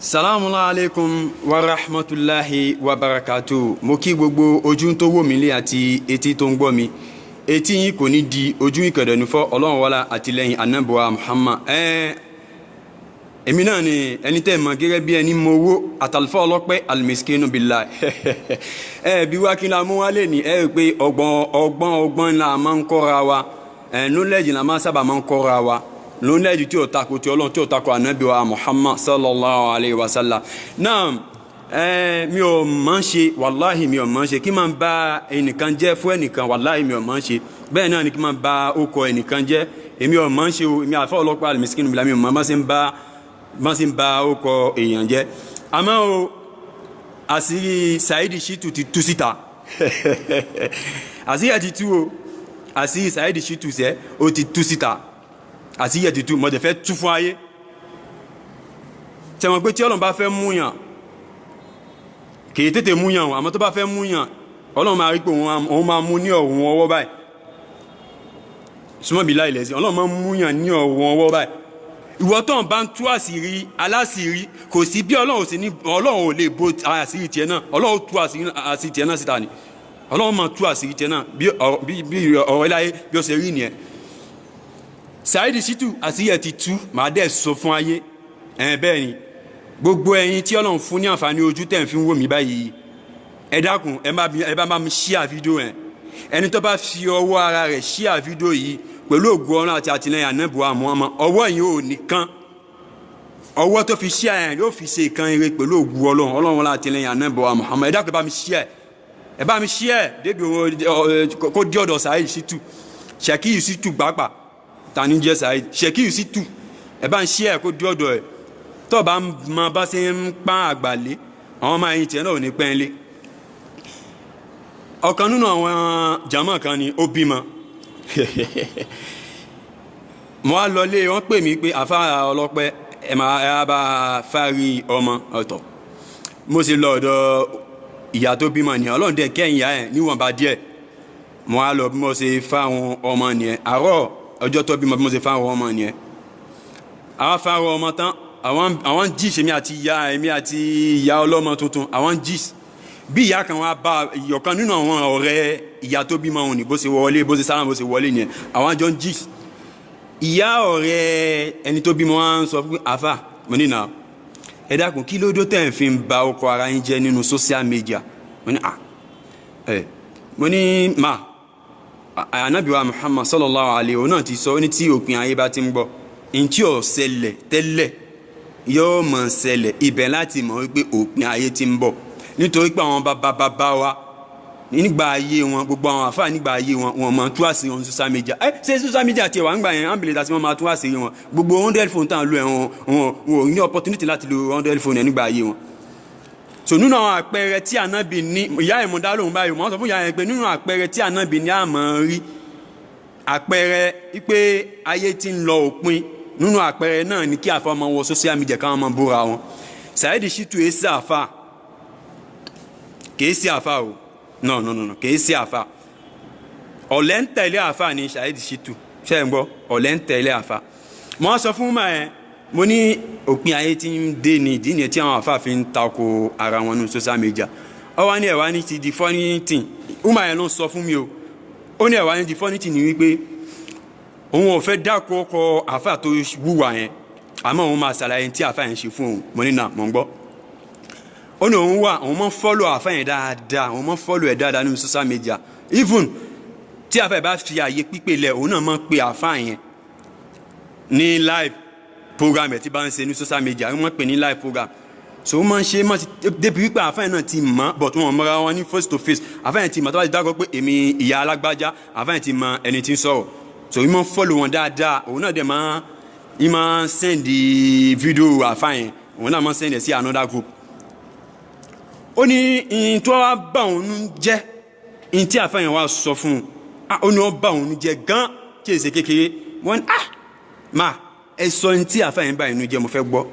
Salamu alaikum wa rahmatulahi wa barakatu. Mo kí gbogbo ojú tó wò mí lé àti etí tó ń gbọ́ mi. Etí yín kò ní di ojú ìkẹ̀dẹ̀nu fọ́ Ọlọ́run wàlá àtìlẹ́yìn Ànábì Muhammad. Èmi náà ni ẹni tẹ́ mọ̀ gẹ́gẹ́ bí ẹni mọ owó àtàlùfọ́ ọlọ́pẹ́ almiskinu billah. Bí wá kí la mú wá lè ní rí pé ọgbọ́n la máa ń kọ́ra wa. Knowledge la máa sábà máa ń kọ́ra wa. Knowledge tí ó tako tí Ọlọ́run tí ó tako Ànábì Muhammad sallallahu alayhi wa sallam. Náà mi ò mọ̀ ṣe wàláhì mi ò mọ̀ ṣe kí máa ń bá ẹnìkan jẹ́ fún ẹnìkan wàláhì mi ò mọ̀ ṣe bẹ́ẹ̀ náà ni kí máa ń bá okọ̀ ẹnìkan jẹ́ èmi ò mọ̀ ṣe o èmi àfọ́ ọlọ́pàá almiskinu billah mi ò mọ̀ bá ṣe ń bá okọ̀ èèyàn jẹ́ àmọ́ o àṣírí Saheed Shittu ti tú síta àṣírí ẹ̀ ti tú o àṣírí Saheed Shittu sẹ́ o ti tú síta àṣírí ẹ̀ ti tú mọ̀tẹ̀ fẹ́ tú fún ayé tẹ̀wọ̀n pé tí Ọlọ́run bá fẹ́ múyàn kìí tètè múyàn wọn àmọ́ tó bá fẹ́ múyàn Ọlọ́run máa rí pé òun máa mú ní ọ̀wọ̀n ọwọ́ báyìí súnmọ́ bí láìlẹ̀ sí Ọlọ́run máa múyàn ní ọ̀wọ̀n ọwọ́ báyìí ìwọ tó ń bá ń tú àṣírí aláṣírí kò sí bí Ọlọ́run ò lè bo àṣírí tiẹ̀ náà Ọlọ́run tú àṣírí tiẹ̀ náà síta ni Ọlọ́run máa tú àṣírí tiẹ̀ náà bí ọ̀rọ̀ iláyé bí ó ṣe rí nìyẹn Saheed Shittu àṣírí ẹ̀ ti tú màá dẹ̀ sọ fún ayé bẹ́ẹ̀ ni gbogbo ẹ̀yin tí Ọlọ́run fún ní àǹfààní ojú tẹ́ ń fi wò mí báyìí ẹ dákun ẹ bá mi share fídíò ẹ̀ ẹni tó bá fi ọwọ́ ara rẹ̀ share fídíò yìí pẹ̀lú ògo Ọlọ́run àti àtìlẹ́yìn Ànábì Muhammad ọwọ́ yìí ò nìkan ọwọ́ tó fi share ẹ̀ yóò fi ṣe ìkan eré pẹ̀lú ògo Ọlọ́run àti àtìlẹ́yìn Ànábì Muhammad ẹ dákun ẹ bá mi share débi kó dé ọ̀dọ̀ Saheed Shittu Saheed Shittu gbàgbà tani jẹ́ Saheed Shittu ẹ bá ń share kó dé ọ̀dọ̀ ẹ̀ tó bá ma bá ṣe ń pán àgbàlé àwọn ọmọ ẹ̀yìn tiẹ̀ náà ò ní pẹ́ ń lé ọ̀kan nínú àwọn jàmọ́ kan ni ó bímọ mo wá lọlé wọ́n pè mí pé àfáà ọlọ́pẹ́ ẹ máa bá fárí ọmọ ọ̀tọ̀ mo sì lọ ọ̀dọ̀ ìyá tó bímọ nìyẹn Ọlọ́run dẹ̀ kẹ́yìn ìyá ẹ̀ níwọ̀nba díẹ̀ mo wá lọ bí mo ṣe fáwọn ọmọ nìyẹn àárọ̀ ọjọ́ tó bímọ bí mo ṣe fáwọn ọmọ nìyẹn àwọn fáwọn ọmọ tán àwọn jíìs èmi àti ìyá ọlọ́mọ tuntun àwọn jíìs bí ìyá kan wá bá ìyọ̀kan nínú àwọn ọ̀rẹ́ ìyá tó bímọ òun ní bó ṣe wọlé bó ṣe sára bó ṣe wọlé nìyẹn àwọn jọ ń jíìs ìyá ọ̀rẹ́ ẹni tó bímọ wá ń sọ fún àfà mo ní nà ẹ dákun kí ló dé tẹ̀ ń fi ba ọkọ ara yín jẹ́ nínú social media mo ní Ànábì wa Muhammad sallallahu alayhi wa náà ti sọ ní tí òpin ayé bá ti ń bọ̀ ní tí ò ṣẹlẹ̀ tẹ́lẹ̀ yóò mọ̀ ṣẹlẹ̀ ibẹ̀ láti mọ̀ wípé òpin ayé ti ń bọ̀ nítorí pé àwọn bàbá wa nígbà ayé wọn gbogbo àwọn àfáà nígbà ayé wọn máa tú àṣírí wọn social media ṣé social media tiẹ̀ wà nígbà yẹn ámbìlẹ̀ tàbí wọn máa tú àṣírí wọn gbogbo 100 phone tàn lò ẹ̀ wọn ò ní opportunity láti lo 100 phone ẹ̀ nígbà ayé wọn. so nínú àwọn àpẹẹrẹ tí Ànábì ní ìyá ẹ̀ mọ̀ dá lóhùn báyìí wọ́n sọ fún ìyá ẹ̀ pé nínú àpẹẹrẹ tí Ànábì ní àmọ́ rí àpẹẹrẹ wípé ayé ti ń lọ òpin nínú àpẹẹrẹ náà ni kí àfa ọmọ wọ social media káwọn máa búra wọn Saheed Shittu èsì àfa kìí sí àfa o no kìí sí àfa ọ̀lẹ́ ń tẹ̀lé àfa ní Saheed Shittu ṣe ń gbọ́ ọ̀lẹ́ ń tẹ̀lé àfa mo sọ fún mà ẹ́ mo ní òpin ayé tí ń dé ní ìdí nìyẹn tí àwọn àfa fi ń tako ara wọn nínú social media ọwọ́ ní ẹ̀wá ní ti di funny thing uma yẹn ló sọ fún mi o ó ní ẹ̀wá ní di funny thing ni wípé òun ò fẹ́ dákọ̀ ọkọ̀ àfà tó wúwa yẹn àmọ́ òun máa ṣàlàyé tí àfà yẹn ṣe fún òun mo ní nà mọ̀ ń gbọ́ ó ní òun máa ń fọ́lọ̀ àfà yẹn dáadáa òun máa ń fọ́lọ̀ ẹ̀ dáadáa nínú social media even tí àfà yẹn bá fi àyè pípé lẹ̀ òun náà máa ń pe àfà yẹn ní live program ẹ̀ tí bá ń ṣe ní social media òun máa ń pè ní live program so ó máa ń ṣe débi wípé àfà yẹn náà ti mọ̀ but wọn mọ̀ra wọn ní face to face àfà yẹn ti mọ̀ tó bá ti dákọ̀ pé èmi ìyá alágbájá àfà yẹn ti mọ̀ ẹni tí ń sọ̀rọ̀ so ìmọ̀ follow wọn dáadáa òun náà dẹ̀ máa send video àfáàyàn òun náà máa send sí another group ó ní ìyìn tó wá bá òun jẹ́ ìyìn tí àfáàyàn wá sọ fún un ó ní ó bá òun jẹ́ gan kí èsè kékeré wọ́n ní ma ẹ sọ ní tí àfáàyàn bá inú jẹ́ mo fẹ́ gbọ́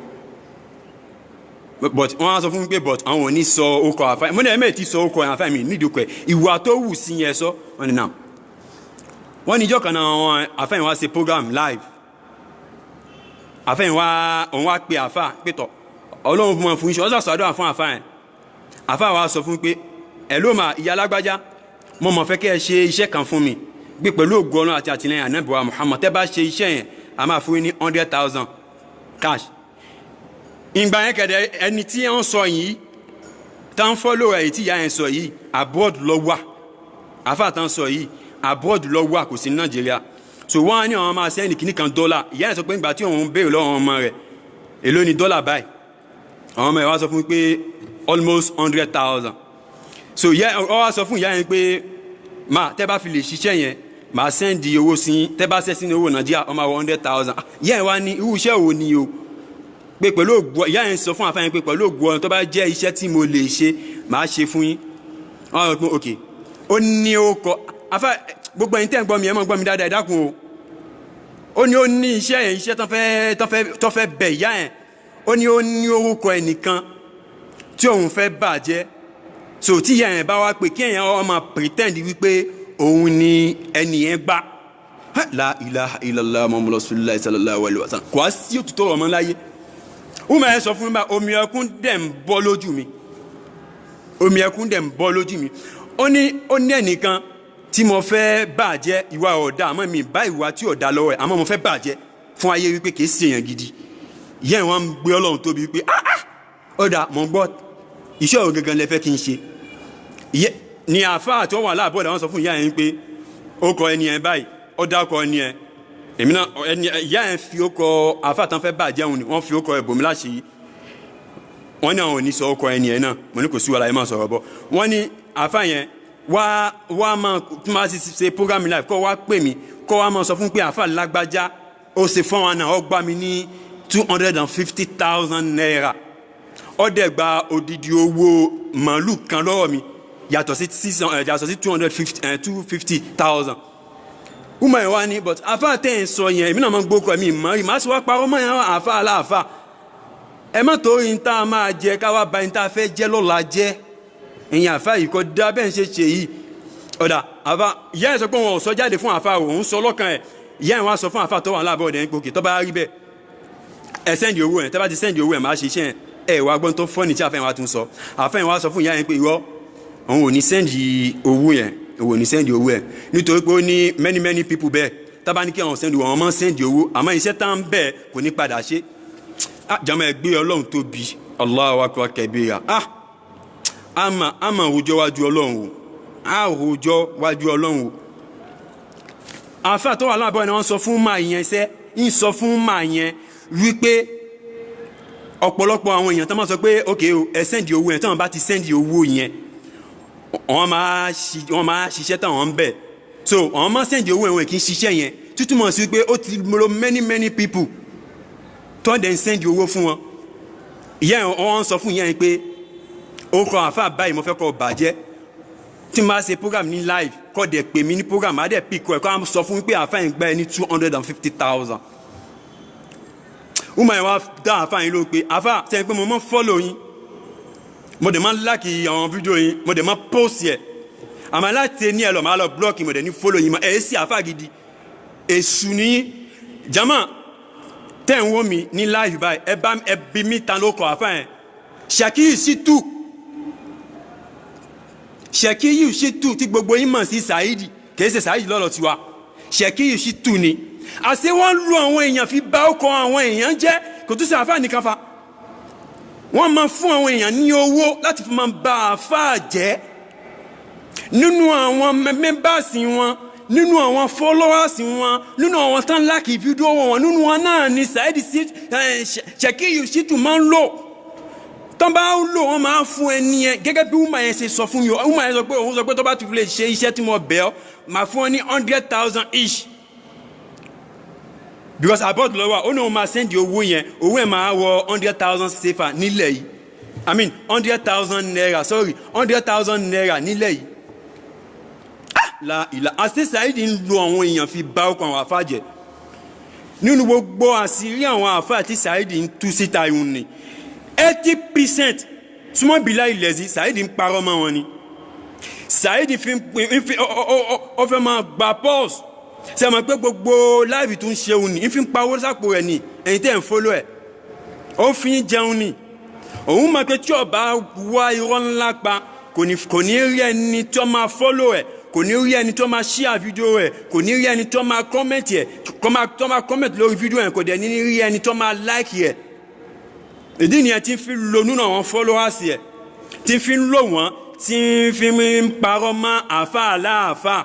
but wọ́n á sọ fún mi pé but àwọn ò ní sọ okọ̀ àfáàyàn mo ní ẹ̀mẹ́ ti sọ okọ̀ àfáàyàn mi nídìí okọ̀ ẹ̀ ìwà tó wù sí yẹn sọ wọ́n ní náà wọ́n ní ìjọ́ kan náà àwọn àfáàyàn wá ṣe program live àfẹ́yìn wá òun wá pe àfà pétọ̀ ọlọ́run fún wọn fún iṣẹ́ ọ̀sà sọ́dọ̀ fún àfa yẹn àfa wa sọ fún pé ẹ ló máa ìyá alágbájá mo mọ̀ fẹ́ kẹ́ ẹ ṣe iṣẹ́ kan fún mi gbé pẹ̀lú ògo Ọlọ́run àti àtìlẹ́yìn Ànábì wa Muhammad tẹ́ bá ṣe iṣẹ́ yẹn a máa fún yín ní 100,000 cash. ìgbà yẹn kẹ̀dẹ̀ ẹni tí wọ́n sọ yìí tá ń fọ́lọ́ ẹ̀ tí ìyá yẹn sọ yìí abroad ló wà àfa tá ń sọ yìí abroad ló wà kò sí ní Nàìjíríà so wọ́n á ní àwọn máa sẹ́ni kìíní kan dọ́là ìyá yẹn sọ pé ìgbà tí òun béèrè lọ́wọ́ ọmọ rẹ̀ èló ni dọ́là báyìí àwọn ọmọ rẹ̀ wá sọ fún pé almost 100,000 so ọ wá sọ fún ìyá yẹn pé ma tẹ́ bá fi lè ṣiṣẹ́ yẹn màá sẹ́ndì owó sí tẹ́ bá sẹ́sìn owó Nàìjíríà ọmọ àwọn 100,000 ìyá yẹn wá ní irú iṣẹ́ wo ni o pé pẹ̀lú ògbó ìyá yẹn sọ fún àfáyín pé pẹ̀lú ògbó ọ̀nà tó bá jẹ́ iṣẹ́ tí mo lè ṣe màá ṣe fún yín wọ́n rọ̀ pé ok ó ní ó kọ afá gbogbo ẹ̀yin tẹ́ ń gbọ́ mi ẹ̀ mọ́ gbọ́ mi dáadáa ẹ dákun o ó ní iṣẹ́ yẹn iṣẹ́ tó fẹ́ bẹ̀ ìyá yẹn ó ní orúkọ ẹnìkan tí òun fẹ́ bàjẹ́ so tí ìyá yẹn bá wá pé kí ẹ̀yàn ọmọ pretend wípé òun ni ẹni yẹn gbá la ilaha illallah muhammadu rasulullah sallallahu alaihi wasallam kò á sí òtútọ́ ọmọ láyé ọmọ yẹn sọ fún mi omi ẹkún dẹ̀ ń bọ́ lójú mi omi ẹkún dẹ̀ ń bọ́ lójú mi ó ní ẹnìkan tí mo fẹ́ bàjẹ́ ìwà ọ̀dà àmọ́ mi bá ìwà tí ọ̀dà lọ́wọ́ ẹ̀ àmọ́ mo fẹ́ bàjẹ́ fún ayé wípé kì í ṣe èèyàn gidi ìyá yẹn wọ́n ń gbé Ọlọ́run tóbi wípé ọ̀dà mọ̀ ń gbọ́ iṣẹ́ òun gangan lẹ fẹ́ kí n ṣe ni àfáà tí wọ́n wà láàbọ̀ làwọn sọ fún ìyá yẹn pé ó kọ ẹni yẹn báyìí ó dákọ ẹni yẹn èmi náà ìyá yẹn fi ó kọ àfáà tán fẹ́ bàjẹ́ òun ni wọ́n fi ó kọ ẹ̀bùnmi láṣìí wọ́n ní àwọn ò ní sọ ó kọ ẹni yẹn náà mo ní kò sí wàhálà yẹn máa sọ̀rọ̀ bọ́ wọ́n ní àfáà yẹn wá máa ṣe program live kọ́ wá pè mí kọ́ wá máa sọ fún pé àfáà lágbájá ó ṣe fún wọn náà ó gbà mí ní 250,000 naira ó dẹ̀ gba odidi owó màálù kan lọ́wọ́ mi yàtọ̀ sí 250,000 ọmọ ẹ̀ wá ní but àfáà tẹ́ ẹ̀ sọ yẹn èmi náà máa ń gbókò ẹ̀mí ìmọ̀ ìmọ̀ àti wá parọ́ mọ́ yẹn àfáà aláàfáà ẹ má tó yín tá a máa jẹ káwá bá yín tá a fẹ́ jẹ́ lọ́la jẹ́ ẹ̀yin àfáà yìí kọ́ dá bẹ́ẹ̀ ń ṣe yìí ọ̀dà àfáà ìyá ẹ̀ sọ pé wọn ò sọ jáde fún àfáà òun sọ lọ́kàn ẹ̀ ìyá ẹ̀ wá sọ fún àfáà tó wà láàbọ̀ ọ̀dẹ̀ nípò kì tó bá rí bẹ́ẹ̀ ẹ sẹ́ndì owó ẹ̀ tẹ́ bá ti sẹ́ndì owó ẹ̀ máa ṣe iṣẹ́ ẹ̀ wá gbọ́n tó fọ́ọ̀nì tí àfáà yẹn wá tún sọ àfáà yẹn wá sọ fún ìyá yẹn pé irọ́ òun ò ní sẹ́ndì owó yẹn òun ò ní sẹ́ndì owó ẹ̀ nítorí pé ó ní many people bẹ́ẹ̀ tábà ní kí àwọn sẹ́ndì wọn máa sẹ́ndì owó àmọ́ iṣẹ́ tá ń bẹ́ẹ̀ kò ní padà ṣe jàmọ́ ẹ gbé Ọlọ́run tóbi Allahu akbar kabira àmà òòjọ́ wájú Ọlọ́run o àòjọ́ wájú Ọlọ́run o àfáà tó wà láàbọ̀ ni wọ́n sọ fún máa yẹn ń sọ fún máa yẹn wípé ọ̀pọ̀lọpọ̀ àwọn èèyàn tó máa sọ pé ok ẹ sẹ́ndì owó yẹn tó wọn bá ti sẹ́ndì owó yẹn wọ́n máa ṣiṣẹ́ táwọn ń bẹ̀ so wọ́n máa sẹ́ndì owó yẹn kì í ṣiṣẹ́ yẹn tútùmọ̀ sí pé ó ti lo many people tó ń dẹ̀ ń sẹ́ndì owó fún wọn ìyá yẹn wọ́n sọ fún ìyá yẹn pé ó kọ àfáà báyìí mo fẹ́ kọ́ bàjẹ́ tí mo bá ṣe program ní live kọ́ dẹ̀ pè mí ní program á dẹ̀ pìkọ́ ẹ̀ kọ́ á sọ fún mi pé àfáà yẹn gbá ẹ ní 250,000 ọmọ yẹn wá dá àfáà yín ló pé àfáà sẹ́yìn pé mo máa ń follow yín mo dẹ̀ máa ń like àwọn fídíò yín mo dẹ̀ máa post yẹ àmọ́ láti ní ẹ lọ máa lọ block mo dẹ̀ ní follow yín mọ́ ẹ̀ sí àfáà gidi èṣù ní jama tẹ́ ń wò mí ní live báyìí ẹ bí mi ta ló kọ àfáà yẹn Ṣèkíyù Ṣítù tí gbogbo yín mọ̀ sí Saidi kìí ṣe Saidi lọ́lọ́ tiwa Ṣèkíyù Ṣítù ni àṣé wọ́n lu àwọn èèyàn fi bá ọkọ̀ àwọn èèyàn jẹ́ kò tún ṣe àfáà nìkan fa wọ́n máa fún àwọn èèyàn ní owó láti fi máa ba àfáà jẹ́ nínú àwọn mẹ́mbàsì wọn nínú àwọn followers wọn nínú àwọn tán láàkì fídíò wọn nínú wọn náà ni Saidi Ṣèkíyù Ṣítù máa ń lò tán bá lò wọ́n máa fún ẹni yẹn gẹ́gẹ́ bí wọ́n yẹn ṣe sọ fún mi wọ́n yẹn sọ pé tó bá tún lè ṣe iṣẹ́ tí mo bẹ̀ ọ́ máa fún ọ ní 100,000 each because abroad lọ́wọ́ ó ní wọ́n máa sẹ́ndì owó yẹn máa wọ 100,000 sefa nílẹ̀ yìí I mean 100,000 naira 100,000 naira nílẹ̀ yìí àṣẹ Saidi ń lo àwọn èèyàn fi bá ọkọ̀ àwọn àfáà jẹ nínú gbogbo àṣírí àwọn àfáà tí Saidi ń tú síta ìhun ni 80% súnmọ́ bílá ilẹ̀zí Saidi ń parọ́ mọ́ wọn ni Saidi ó fẹ́ máa gba pọ́ọ̀sì ṣe mọ̀ pé gbogbo láìfì tó ń ṣeun ní fi ń pa owó sápò rẹ̀ ní ẹ̀yin tẹ́ ń fọ́lọ́ ẹ̀ ó fi ń jẹun ní òun mọ̀ pé tí ó bá wá irọ́ ńlá pa kò ní rí ẹni tó máa follow ẹ̀, kò ní rí ẹni tó máa share fídíò ẹ̀, kò ní rí ẹni tó máa comment ẹ̀, tó máa comment lórí fídíò ẹ̀, kò dẹ̀ ní rí ẹni tó máa like ẹ̀. ìdí nìyẹn tí ń fi lo nínú àwọn followers ẹ̀, tí ń fi lò wọ́n, tí ń fi ń parọ́ mọ́ àfa aláàfà.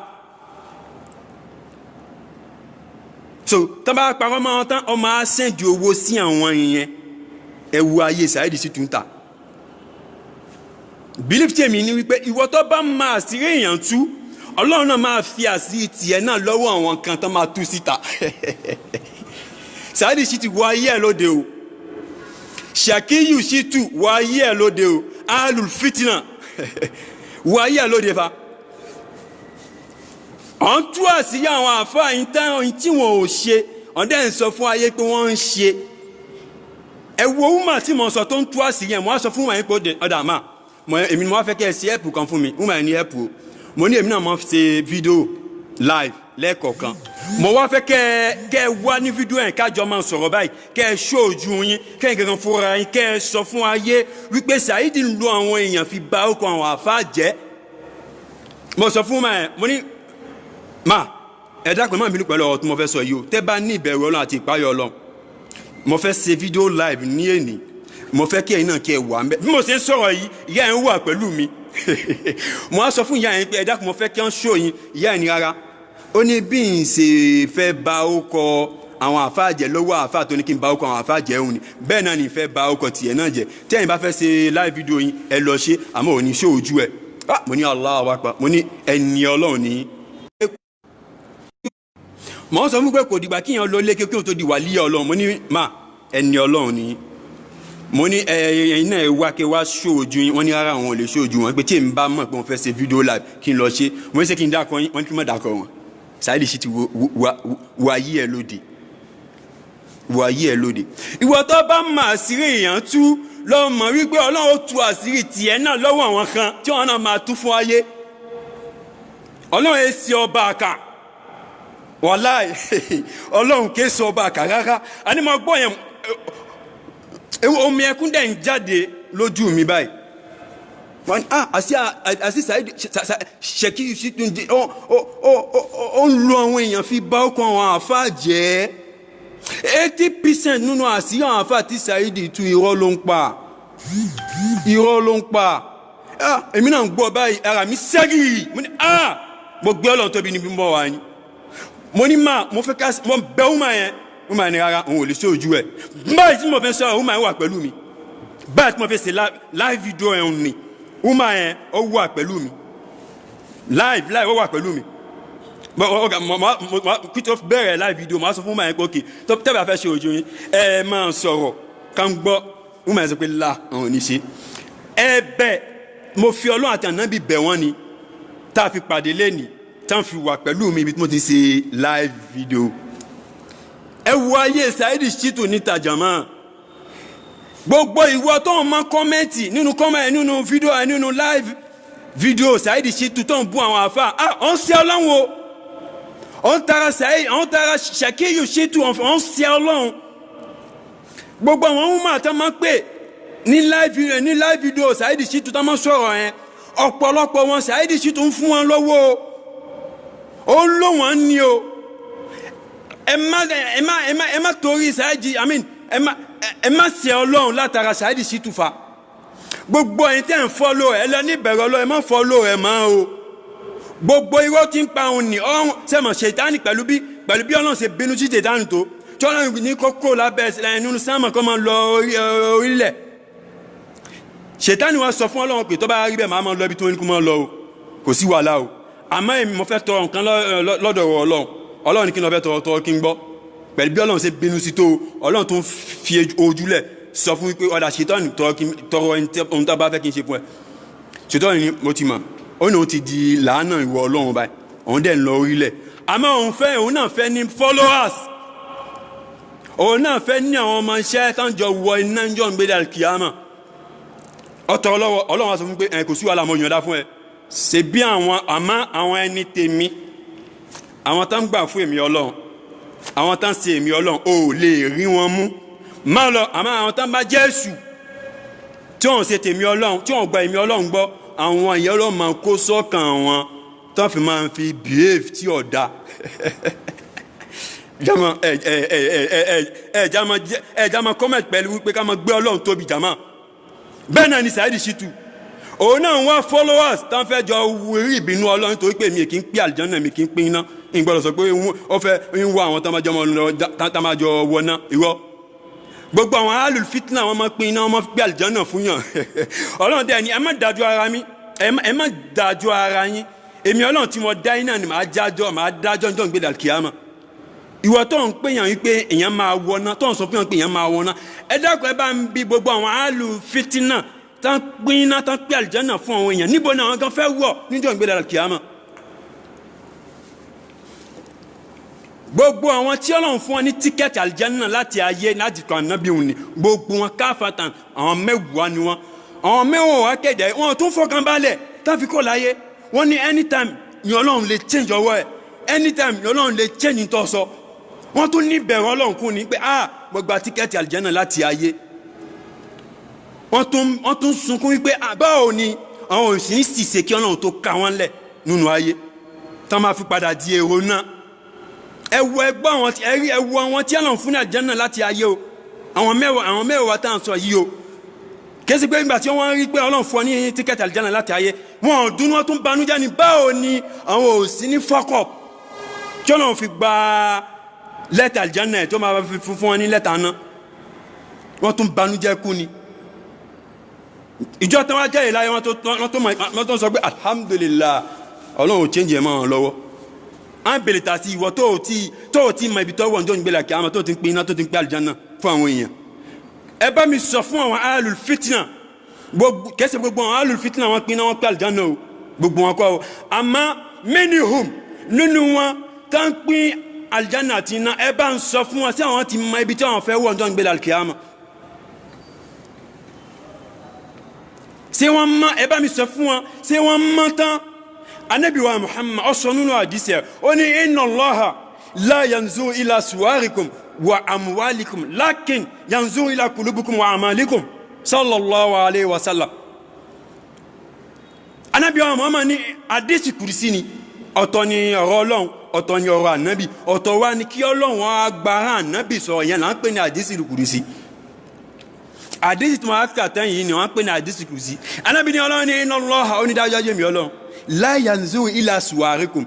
so tó bá parọ́ mọ́ wọn tán ọmọ á sẹ́ndì owó sí àwọn ìyẹn. ẹ wo ayé Saheed Shittu ta. belief tèmi ni wípé ìwọ tó bá máa àṣírí èèyàn tú, Ọlọ́run náà máa fi àṣírí tiẹ̀ náà lọ́wọ́ àwọn kan tó máa tú síta. Saheed Shittu wọ ayé ẹ̀ lóde o, Shakiyu Shittu wọ ayé ẹ̀ lóde o, Ahlul Fitna wọ ayé ẹ̀ lóde fa. ọ̀n tú àṣírí àwọn àfáà yìí táwọn tí wọn ò ṣe ọ̀dẹ́ ń sọ fún ayé pé wọ́n ń ṣe. ẹ wo woman tí mo sọ tó ń tú àṣírí ẹ̀ mo á sọ fún wọn pé ọ̀dà máa èmi ni mo wá fẹ́ kẹ́ ẹ ṣe ẹ̀pù kan fún mi woman ní ẹ̀pù o mo ní èmi náà mo ṣe fídíò live lẹ́ẹ̀kọ̀ọ̀kan mo wá fẹ́ kẹ́ ẹ wá ní fídíò yẹn kájọ máa sọ̀rọ̀ báyìí kẹ́ ẹ ṣó ojú yín kẹ́ ẹ gẹ̀gàn fúnra yín kẹ́ ẹ sọ fún ayé wípé Saheed ń lo àwọn èèyàn fi bà orúkọ àwọn àfáà jẹ́. mo sọ fún ẹ mo ní ẹ dákun má bínú pẹ̀lú ọ̀rọ̀ tí mo fẹ́ sọ yìí o tẹ́ bá ní ìbẹ̀rù Ọlọ́run àti ìpáyọ̀ Ọlọ́run mo fẹ́ ṣe fídíò live ní èní mo fẹ́ kí ẹ̀yin náà kí ẹ wà ńbẹ̀ bí mo ṣe ń sọ̀rọ̀ yìí ìyá ẹ̀ ń wà pẹ̀lú mi mo á sọ fún ìyá ẹ̀ pé ẹ dákun mo fẹ́ kí wọ́n ṣó yín ìyá ẹ̀ ní rárá ó ní bí n ṣe fẹ́ bà orúkọ àwọn àfáà jẹ́ lọ́wọ́ àfáà tó ní kí n bà orúkọ àwọn àfáà jẹ́ òun ni bẹ́ẹ̀ náà ní fẹ́ bà orúkọ tiẹ̀ náà jẹ́ tí ẹ̀yin bá fẹ́ ṣe live fídíò yín ẹ lọ ṣe àmọ́ ò ní ṣó ojú ẹ̀ mo ní Allahu Akbar mo ní ẹni Ọlọ́run ní. mo sọ fún pé kò dìgbà kíyàn lọ lé kí o tó di wàlíyà Ọlọ́run mo ní ẹni Ọlọ́run ní. mo ní ẹ̀yin náà wá kí wá ṣojú yín wọ́n ní rárá àwọn ò lè ṣojú wọn pé tí n bá mọ̀ pé wọ́n fẹ́ ṣe fídíò live kí n lọ ṣe mo ní ṣe kí n dákọ yín wọ́n ní kí n má dákọ wọn. Saheed Shittu wà yí ẹ lóde wà yí ẹ lóde. ìwọ tó bá mọ àṣírí èèyàn tú lọ mọ̀ wípé Ọlọ́run tú àṣírí tiẹ̀ náà lọ́wọ́ àwọn kan tí wọ́n náà máa tú fún ayé. Ọlọ́run ẹ sí ọba àkà wàláì Ọlọ́run kì í sọ ọba àkà rárá àní mo gbọ́ yẹn omi ẹkún dẹ̀ ń jáde lójú mi báyìí wọ́n ní àti Shakiyu Shittu ó ń lo àwọn èèyàn fi bá ọkọ̀ àwọn àfáà jẹ́ 80% nínú àṣírí àwọn àfáà tí Saheed tú irọ́ ló ń pa èmi náà ń gbọ́ báyìí ara mi sẹ́gì mo ní mo gbé Ọlọ́run tóbi níbi mọ́ wa ni mo ní mo fẹ́ ká mo bẹ́ ọmọ yẹn wọ́n ní rárá òun ò lè ṣe ojú ẹ̀ báyìí tí mo fẹ́ sọ wọ́n wà pẹ̀lú mi báyìí tí mo fẹ́ ṣe live video ẹ̀ ní wọ́n yẹn ó wà pẹ̀lú mi live ó wà pẹ̀lú mi kí tó bẹ̀rẹ̀ live video máa sọ fún wọ́n yẹn pé ok tẹ́bà fẹ́ ṣe ojú yín ẹ máa sọ̀rọ̀ ká ń gbọ́ wọ́n yẹn sọ pé àwọn ò ní ṣe ẹ bẹ́ẹ̀ mo fi Ọlọ́run àti Ànábì bẹ̀ wọ́n ni tá a fi pàdé lẹ́nìí tá a fi wà pẹ̀lú mi ibi tí mo ti ṣe live video. ẹ wo ayé Saheed Shittu níta jàmá gbogbo ìwọ tó ń mọ kọ́mẹ́ǹtì nínú fídíò nínú live fídíò Saheed Shittu tó ń bú àwọn àfáà ọ̀n ṣe Ọlọ́run o ọ̀n tara Shakiyu Shittu ọ̀n ṣe Ọlọ́run gbogbo àwọn ọmọ àtọ́ máa ń pè ní live fídíò Saheed Shittu tó máa ń sọ̀rọ̀ yẹn ọ̀pọ̀lọpọ̀ wọn Saheed Shittu ń fún wọn lọ́wọ́ ó ń lò wọ́n ní o ẹ má torí Saheed ẹ má ṣe Ọlọ́run látara Saheed Shittu fa gbogbo ẹ̀yin tẹ́ ń fọ́lọ́ ẹ lọ ní ìbẹ̀rẹ̀ Ọlọ́run ẹ má fọ́lọ́ ẹ máa o gbogbo irọ́ tí ń pa òun ní ọ̀run sẹ́mọ̀ ṣètánì pẹ̀lú bí Ọlọ́run ṣe bínú sí ṣètánì tó tí Ọlọ́run ní kókó lábẹ́ nínú sámọ̀ kọ́ máa lọ orílẹ̀ ṣètánì wa sọ fún Ọlọ́run pé tó bá rí bẹ́ẹ̀ máa lọ ibi tó ní kó máa lọ o kò sí wàhálà o àmọ́ èmi mo fẹ́ tọrọ nǹkan lọ́dọ̀ Ọlọ́run ní kí n lọ fẹ́ tọrọ kí n gbọ́ pẹ̀lú bí Ọlọ́run ṣe bínú sí tó Ọlọ́run tó ń fi ojúlẹ̀ sọ fún wípé ọ̀dà ṣètánì tọrọ ohun tó bá fẹ́ kí n ṣe fún ẹ ṣètánì ni mo ti mọ̀ ó ní òun ti di làánà ìwọ Ọlọ́run báyìí òun dẹ̀ ń lọ orílẹ̀ àmọ́ òun náà fẹ́ ní followers òun náà fẹ́ ní àwọn ọmọ iṣẹ́ tán jọ wọ iná jọ ń gbé dà kíámà ọ̀tọ̀ Ọlọ́run wá sọ fún pé kò sí wàhálà mo yọ̀ǹda fún ẹ ṣe bí àwọn ẹni tèmi àwọn tán gbà fún èmi Ọlọ́run àwọn tán ṣe èmi Ọlọ́run ò lè rí wọn mú má lọ àmọ́ àwọn tán bá Jésù tí wọ́n ṣe tèmi Ọlọ́run tí wọ́n gba èmi Ọlọ́run gbọ́ àwọn ìyẹn Ọlọ́run máa kó sọ́kàn wọn tó fi máa fi behave tí ọ̀dà jama jama comment pẹ̀lú wípé ká máa gbé Ọlọ́run tóbi jama bẹ́ẹ̀ náà ni Saheed Shittu òun náà wá followers tán fẹ́ jọ rí ìbínú Ọlọ́run torí pé mi kì í pín àlìjánná mi kì í pín iná ìgbọ́dọ̀ sọ pé ó fẹ́ ń wá àwọn tán máa jọ wọná irọ́ gbogbo àwọn alul fitna wọn máa pín iná wọn máa pín àlìjánná fún yàn Ọlọ́run tẹ́ ẹ ní ẹ má dájú ara mi ẹ má dájú ara yín èmi Ọlọ́run tí mo dá iná ni màá dájọ́ njọ́ gbé dàkíyàmá ìwọ tó ń pèyàn wípé èèyàn máa wọná tó ń sọ pé èèyàn máa wọná ẹ dákun ẹ bá ń bi gbogbo àwọn alul fitna tán pín iná tán pín àlìjánná fún àwọn èèyàn níbo ni àwọn kan fẹ́ wọ̀ níjọ́ gbé dàkíyàmá gbogbo àwọn tí Ọlọ́run fún wọn ní tíkẹ́ẹ̀tì àlìjánná láti ayé láti kọ́ ànábì òun ni gbogbo wọn káfàtàn àwọn mẹ́wàá ni wọn àwọn mẹ́wàá wà kéde wọn tún fọkàn balẹ̀ tán fi kó láyé wọn ní anytime ni Ọlọ́run lè change ọwọ́ ẹ̀ anytime ni Ọlọ́run lè change tó sọ wọn tún ní bẹ̀rù Ọlọ́run kún ní pé mo gba tíkẹ́ẹ̀tì àlìjánná láti ayé wọn tún sunkún wípé báwo ni àwọn òsì ní ṣìṣe kí Ọlọ́run tó ká wọn lẹ̀ nínú ayé tán máa fi padà di èrò náà ẹwọ ẹgbọ́ àwọn tí ẹrí ẹwọ àwọn tí Ọlọ́run fún àlìjánná láti ayé o àwọn mẹ́wàá tá à ń sọ yìí o kèsì pé nígbà tí wọ́n rí pé Ọlọ́run fún ọ ní tíkẹ́ẹ̀tì àlìjánná láti ayé wọn ò dún wọn tún banújẹ́ ni báwo ni àwọn ò sí ní fọ́kọ̀ tí Ọlọ́run fi gba lẹ́tà àlìjánná ẹ̀ tó máa fi fún wọn ní lẹ́tà náà wọ́n tún banújẹ́ kú ni ìjọ tí wọ́n jẹ́ ìláyé wọ́n tó sọ pé alhamdulillah Ọlọ́run ò change ẹ̀ mọ́ wọn lọ́wọ́ an bèlè ta sí ìwọ tó ti mọ ibi tó wọ̀ njọ́ ìgbélé àkíyàmá tó ti ń pín iná tó ti ń pín àlìjánná fún àwọn èèyàn ẹ bá mi sọ fún àwọn alul fitna kẹsẹ̀ gbogbo àwọn alul fitna wọn pín iná wọn pín àlìjánná o gbogbo wọn kọ́ o àmọ́ minhum nínú wọn tó ń pín àlìjánná àti iná ẹ bá ń sọ fún wọn sí àwọn ti mọ ibi tí àwọn fẹ́ wọ̀ njọ́ ìgbélé àkíyàmá ṣé wọ́n mọ̀ ẹ bá mi sọ fún wọn ṣé wọ́n mọ̀ tán anabi wa Muhammad ọsọnunu hadisi ó ní inna Allaha la yanzuru ila suwarikum wa amwalikum lakin yanzuru ila kulubikum wa amalikum sallallahu alayhi wa sallam anabi wa Muhammad ní hadisi kursi ni ọ̀tọ̀ ni ọ̀rọ̀ Ọlọ́run ọ̀tọ̀ ni ọ̀rọ̀ anabi ọ̀tọ̀ wa ni kí Ọlọ́run agbára anabi sọ yẹn là ń pè ní hadisi kursi hadisi tí wọ́n kà tán yìí ni wọ́n pè ní hadisi kursi anabi ní Ọlọ́run ní inna Allaha ó ní dájọ́ jẹ́ mi Ọlọ́run la yanzuru ila suwarikum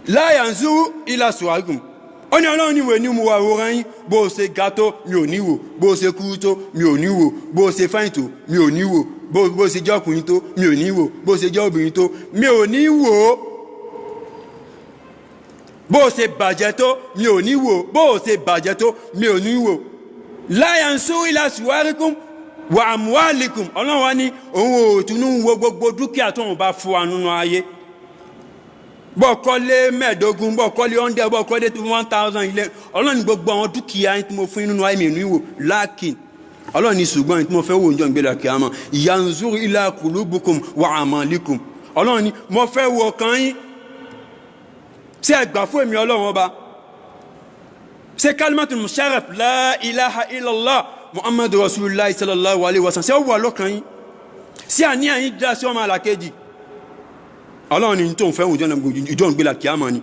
la yanzuru ila suwarikum ó ní Ọlọ́run ní wò ní mú wa wòrán yín bó ṣe ga tó mi ò ní wò bó ṣe kúrú tó mi ò ní wò bó ṣe fáìn tó mi ò ní wò bó ṣe jẹ́ ọkùnrin tó mi ò ní wò bó ṣe jẹ́ obìnrin tó mi ò ní wò bó ṣe bàjẹ́ tó mi ò ní wò bó ṣe bàjẹ́ tó mi ò ní wò la yanzuru ila suwarikum wa amwalikum Ọlọ́run wá ní òun ò tún wo gbogbo dúkìá tó ń bá fún wa nínú ayé bọ́ kọ́lé mẹ́ẹ̀dógún bọ́ kọ́lé 100 bọ́ kọ́lé 1000 ilé Ọlọ́run ní gbogbo àwọn dúkìá tí mo fún nínú ayé mi níwò láàkín Ọlọ́run ní ṣùgbọ́n tí mo fẹ́ wò ń jọ ìgbéra kíámà yanzuru ila kulubukum wa amalikum Ọlọ́run ní mo fẹ́ wo ọkàn yín ṣé ẹ gbà fún èmi Ọlọ́run ọba ṣé kalimatul musharraf la ilaha illallah Muhammadu Rasulullah sallallahu alaihi wasallam ṣé ó wà lọ́kàn yín sí àníyàn yín dá sí ọmọ àlàkejì Ọlọ́run ní tó ń fẹ́ ìjọ ìgbéla kíámà ni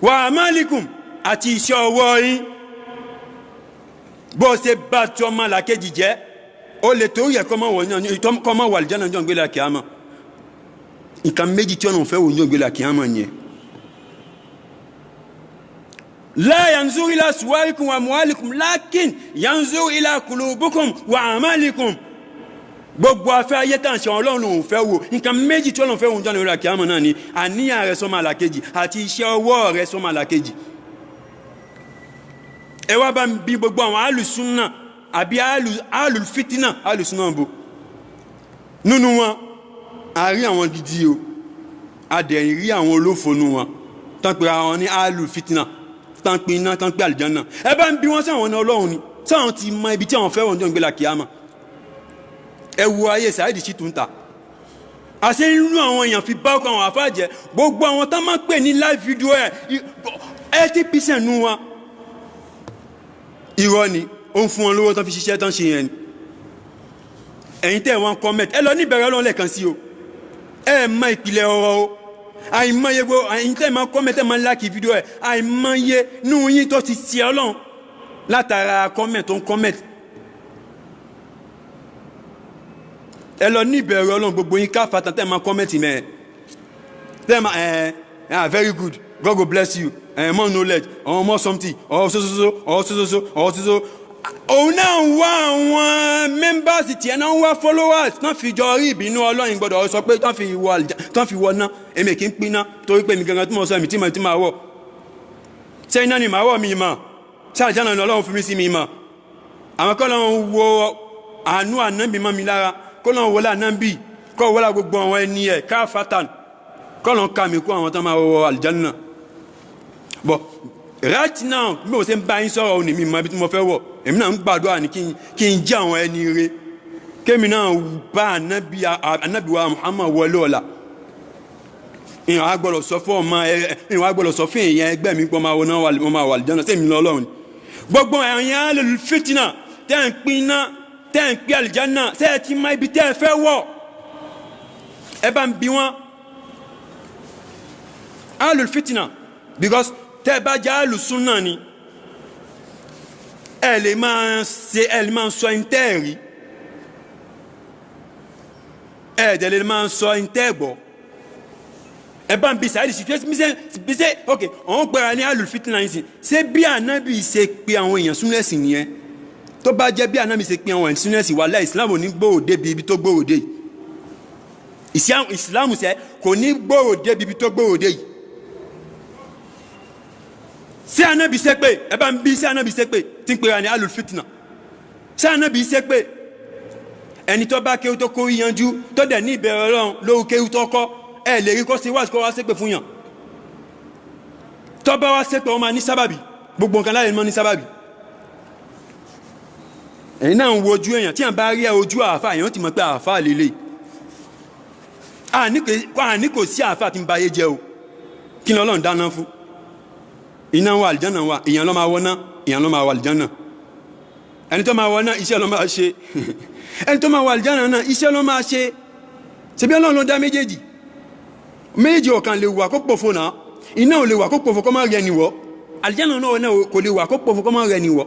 wa amalikum àti iṣẹ́ ọwọ́ yín bó ṣe bá tí ọmọ àlàkejì jẹ́ ó lè tó yẹ kọ́mọ wà lìjánà ìjọ ìgbéla kíámà nǹkan méjì tí Ọlọ́run fẹ́ wò ìjọ ìgbéla kíámà ni la yanzuru ila suwarikum wa amwalikum lakin yanzuru ila kulubikum wa amalikum gbogbo afẹ́ ayé tàn ṣe Ọlọ́run lòun fẹ́ wò nǹkan méjì tí Ọlọ́run fẹ́ wò ń jọ́nà ìrìn àkíyàmọ̀ náà ni àníyàn rẹ̀ sọ́mọ àlàkejì àti iṣẹ́ ọwọ́ rẹ̀ sọ́mọ àlàkejì ẹ wá bá ń bí gbogbo àwọn alùsúnnà àbí alùfítínà alùsúnnà bò nínú wọn àárí àwọn gidi o adẹ̀yìn rí àwọn olófònú wọn tán pé àwọn ní alùfítínà tán pé iná tán pé àlìjánà ẹ bá ń bí wọn sáwọn Ọlọ́run ni sáwọn ti mọ ibi tí àwọn fẹ́ wọ́n jọ ń gbé làkíyàmọ̀ ẹ wo ayé Saheed Shittu ń ta àṣẹ inú àwọn èèyàn fi bá ọkọ̀ àwọn àfáàjẹ́ gbogbo àwọn tán máa pè ní live video ẹ̀ 80% nù wọn irọ́ ni ó ń fún wọn lówó tán fi ṣiṣẹ́ tán ṣe yẹn ni ẹ̀yin tẹ́ wọn comment ẹ lọ níbẹ̀rẹ̀ Ọlọ́run lẹ́ẹ̀kan sí o ẹ mọ ìpìlẹ̀ ọ̀rọ̀ o àìmọye gbogbo ẹ̀yin tẹ́ máa comment ẹ máa like fídíò ẹ àìmọye nínú yín tó ti ṣe Ọlọ́run látara comment tó ń comment ẹ lọ níbẹ̀rẹ̀ Ọlọ́run gbogbo yín ká fatan tẹ́ máa comment mẹ́ tẹ́ máa very good God go bless you more knowledge or more something or so òun náà ń wá àwọn members tiẹ̀ náà ń wá followers náà fi jọ rí ìbínú Ọlọ́run gbọ́dọ̀ sọ pé tán fi wọ ná èmi kì í pín ná torí pé mi gangan tí mo sọ èmi tí máa wọ̀ ṣé iná ni màá wọ̀ mi mọ̀ ṣé àlùjánnà ni Ọlọ́run fún mi sí mi mọ̀ àwọn kọ́ lọ́n wo àánú ànábì mọ́ mi lára kọ́ lọ́n wọlé ànábì kọ́ wọlé gbogbo àwọn ẹni ẹ̀ káfátàn kọ́ lọ́n ká mi kó àwọn tán máa wọ àlùjánnà bọ̀ right now bí mo ṣe ń bá yín sọ̀rọ̀ òní mi mọ ibi tí mo fẹ́ wọ̀ èmi náà ń gbàdúrà ní kí n jẹ́ àwọn ẹni rere kémi náà bá ànábì wa Muhammad wọlé ọ̀la ìyàn á gbọ́dọ̀ sọ fún ọmọ ìyàn á gbọ́dọ̀ sọ fún èèyàn ẹgbẹ́ mi pọ̀ máa wọ àlùjánnà sẹ́mi lọ́lọ́run gbogbo ẹ̀yin alẹ́ fìtínà tẹ́ ń pín iná tẹ́ ń pín àlùjánnà tẹ́ ẹ ti mọ ibi tẹ́ ẹ fẹ́ wọ̀ ẹ bá ń bi wọ́n alẹ́ fìtínà because tẹ́ bá jẹ́ alùsùnnà ni ẹ lè máa sọ ìtẹ́ẹ̀rí ẹ dẹ̀ lè máa sọ ìtẹ́ẹ̀gbọ́ ẹ bá ń bi Saheed Shittu bí ṣe ok ọ̀hún gbára ní alùfitínà yìí ṣé bí ànábì ṣe pé àwọn èèyàn sínú ẹ̀sìn nìyẹn tó bá jẹ́ bí ànábì ṣe pé àwọn èèyàn sínú ẹ̀sìn wàhálà ìsìlámù ní gbòòdé bí ibi tó gbòòdé yìí ìsìlámù ṣe kò ní gbòòdé bí ibi tó gbòòdé yìí ṣé ànábì ṣe pé ẹ bá ń bí ṣé ànábì ṣe pé tí ń pera ní alùfitínà ṣé ànábì ṣe pé ẹni tó bá kéwú tó kó yanjú tó dẹ̀ ní ìbẹ̀rẹ̀ Ọlọ́run lóru kéwú tó kọ́ ẹ lè rí kó ṣe wá sí kó wá ṣépè fún yàn tó bá wá ṣépè wọn máa ní sábàbí gbogbo nǹkan láyé mọ́ ní sábàbí ẹ̀yin náà ń wo ojú èèyàn tí à ń bá rí ojú àáfà èèyàn ti mọ̀ pé àáfà lélẹ̀ àní kò sí àáfà tí ń ba ayé jẹ o kí ni Ọlọ́run dáná fún iná wà àlùjánnà wà èèyàn ló máa wọná èèyàn ló máa wà àlùjánnà ẹni tó máa wọná iṣẹ́ ló máa ṣe ẹni tó máa wà àlùjánnà náà iṣẹ́ ló máa ṣe ṣebí Ọlọ́run ló dá méjèèjì ọ̀kan lè wà kó pòfo náà iná ò lè wà kó pòfo kó má rẹ niwọ̀ àlùjánnà náà kò lè wà kó pòfo kó má rẹ niwọ̀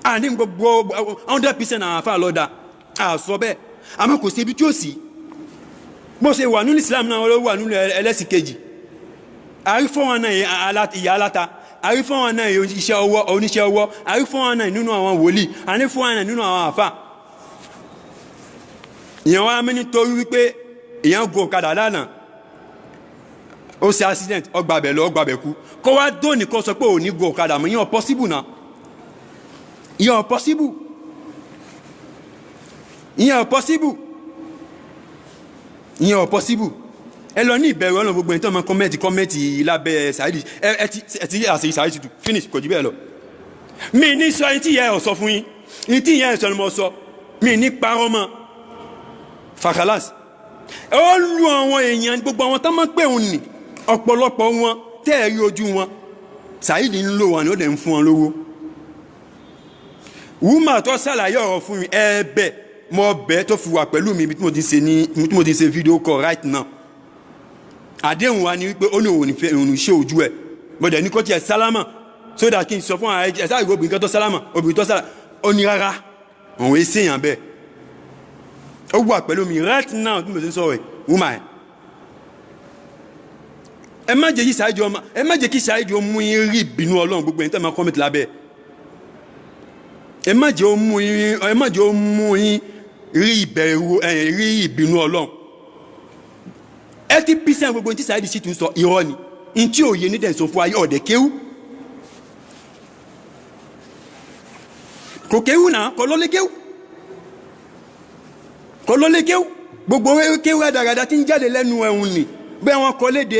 àní gbogbo 100% àwọn afá lọ́dà àsọ bẹ́ẹ̀ àmọ́ kò sí ibi tí ó sì bó ṣe wà nínú Islam náà ló wà nínú ẹlẹ́sìn kejì àrífọ́n náà ìyá aláta àrífọ́n náà oníṣẹ́ ọwọ́ àrífọ́n náà nínú àwọn wòlíì àrífọ́n náà nínú àwọn àfà ìyẹn wá mí nítorí wípé èèyàn gun ọ̀kadà lánàá ó ṣe accident ọgbàbẹ̀ lọ ọgbàbẹ̀ kú kó wá dóní kó sọ pé ò ní gun ọ̀kadà mọ́ ìyẹn possible náà ìyẹn possible ẹ lọ ní ìbẹ̀rù Ọlọ́run gbogbo ẹni tó máa kọ́mẹ́ntì lábẹ́ Saheed ẹ ti àṣeyí Saheed Shittu finish kò jù bẹ́ẹ̀ lọ mi ní sọ ẹni tí ìyá ẹ̀ sọ fún yín ní tí ìyá ẹ̀ sọ ni mo sọ mi ní parọ́ mọ́ fàkàlàs ó lu àwọn èèyàn gbogbo àwọn tó máa pè òun nì ọ̀pọ̀lọpọ̀ wọn tẹ́ẹ̀rí ojú wọn Saheed ń lò wọn ni ó dẹ̀ ń fún wọn lówó wúmà tó ṣàlàyé ọ̀rọ̀ fún mi ẹ̀ẹ́bẹ̀ mọ bẹ́ẹ̀ tó fi wà pẹ̀lú mi ibi tí mo ti ṣe fídíò call right now àdéhùn wa ni wípé ó ní òun ìfẹ́ òun ṣe ojú ẹ̀ bọ́dẹ̀ ní kó tiẹ̀ sálámà so that kí n sọ fún àwọn ẹ̀sá ìgbò obìnrin tó sálámà obìnrin tó sálámà ó ní rárá òun èsì èèyàn bẹ́ẹ̀ ó wà pẹ̀lú mi right now tí mo ti ń sọ̀rọ̀ ẹ̀ wúmà ẹ̀ ẹ má jẹ́ kí Saheed mú yín rí ìbínú Ọlọ́run gbogbo ẹni tẹ́ máa kọ́mẹ̀tì lábẹ́ ẹ má jẹ́ ó mú yín rí ìbínú Ọlọ́run 80% gbogbo tí Saheed Shittu sọ irọ́ ni in tí òye ní dẹ̀sọ fún ayé ọ̀dẹ̀ kéwú kò kéwú náà kò ló lé kéwú gbogbo kéwú ẹ̀dàgàdà tí ń jáde lẹ́nu ẹ̀hún ni bẹ́ẹ̀ wọn kọ́ léde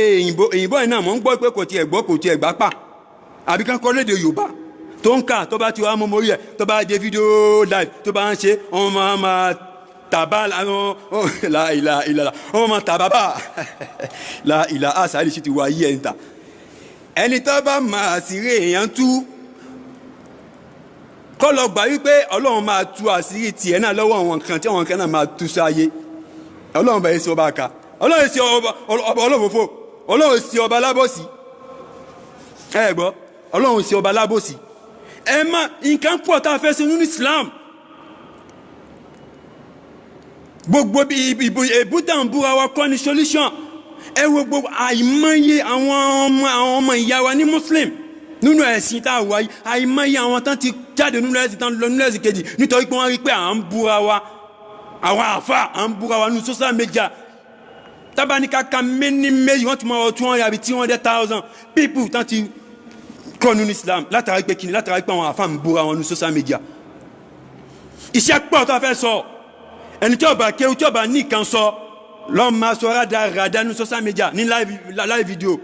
òyìnbó ẹ̀ náà mọ̀ ń gbọ́ pé kò tiẹ̀ gbá pà àbí kan kọ́ léde Yorùbá tó ń kà tó bá ti wá mọ́ mórí ẹ̀ tó bá dé fídíò live tó bá ń ṣe ọmọ máa tàbá láìlà ọmọ máa tàbá bá láìlà Saheed Shittu wá yí ẹ̀ ń ta ẹni tó bá máa sí rí èèyàn tú kọ́ lọ gbà wípé ọlọ́run máa tú àṣírí tiẹ̀ náà lọ́wọ́ àwọn kan tí àwọn kan náà máa tú sáyé. Ọlọ́run bẹ̀rẹ̀ sí ọba àká, ọlọ́run sí ọba olófòfò, ọlọ́run sí ọba lábòsí. Ẹ gbọ́, ọlọ́run sí ọba lábòsí. Ẹ má nǹkan pọ̀ tá a fẹ́ ṣe nínú Islam. Gbogbo èbúdà ń búra wa kọ́ ni solution. Ẹ wo gbogbo àìmọye àwọn ọmọ ìyá wa ní Muslim nínú ẹ̀sìn tá a wà yìí, àìmọye àwọn tán ti jáde nínú ẹ̀sìn tán lọ nínú ẹ̀sìn kejì nítorí pé wọ́n rí pé à ń búra wa, àwọn àfà à ń búra wa nínú social media. Tábánikà ka méní méjì wọ́n ti mọ 200 àbí 200,000 people tán ti kọ́ nínú Islam látàrí pé kíni, látàrí pé àwọn àfà ń búra wọn nínú social media. Iṣẹ́ pọ̀ tó a fẹ́ sọ, ẹni tí ó bá kéwú tí ó bá nìkan sọ lọ́ọ́ máa sọ rádaràdá nínú social media ní live video.